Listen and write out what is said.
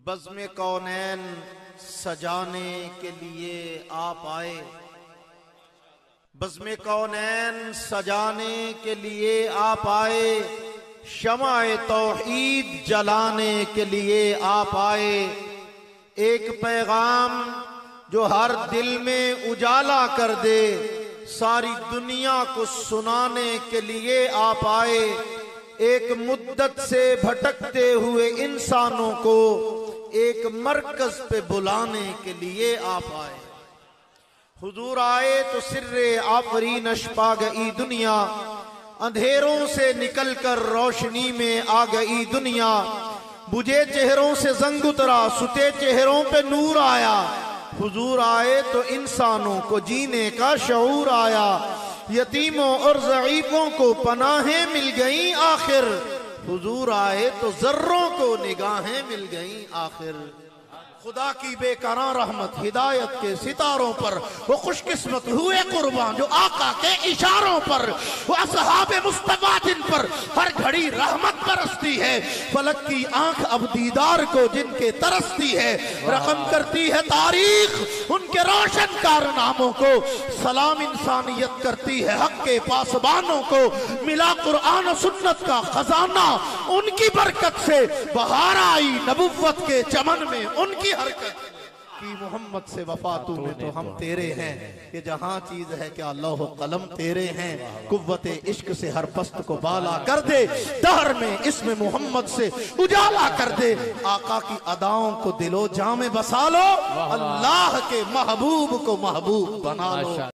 बज़्म कौनैन सजाने के लिए आप आए, बज़्म कौनैन सजाने के लिए आप आए, शमाए तौहीद जलाने के लिए आप आए। एक पैगाम जो हर दिल में उजाला कर दे, सारी दुनिया को सुनाने के लिए आप आए। एक मुद्दत से भटकते हुए इंसानों को एक मरकज पे बुलाने के लिए आप आए। हुजूर आए तो सिर्रे आफरीन अशपा गई दुनिया, अंधेरों से निकलकर रोशनी में आ गई दुनिया। बुझे चेहरों से जंग उतरा, सुते चेहरों पे नूर आया। हुजूर आए तो इंसानों को जीने का शऊर आया। यतीमों और ज़ईफों को पनाहें मिल गई आखिर, हुजूर आए तो जर्रों को निगाहें मिल गई आखिर। खुदा की बेकरां रहमत हिदायत के सितारों पर वो खुशकिस्मत हुए कुर्बान जो आका के इशारों पर, वो असहाबे मुस्तफा जिन पर हर घड़ी रहमत बरसती है। फलक की आंख अब दीदार को जिनके तरसती है, रकम करती है तारीख उनके रोशन कारनामों को। सलाम इंसानियत करती है हक के पासबानों को। मिला कुरान और सुन्नत का खजाना उनकी बरकत से, बहार आई नबुव्वत के चमन में उनकी हरकत की। मोहम्मद से वफा तू में तो हम तेरे हैं, ये जहां चीज है क्या लौह कलम तेरे हैं। कुव्वते इश्क से हर पस्त को बाला कर दे, दहर में इसमें मोहम्मद से उजाला कर दे। आका की अदाओं को दिलो जाम में बसा लो, अल्लाह के महबूब को महबूब बना लो।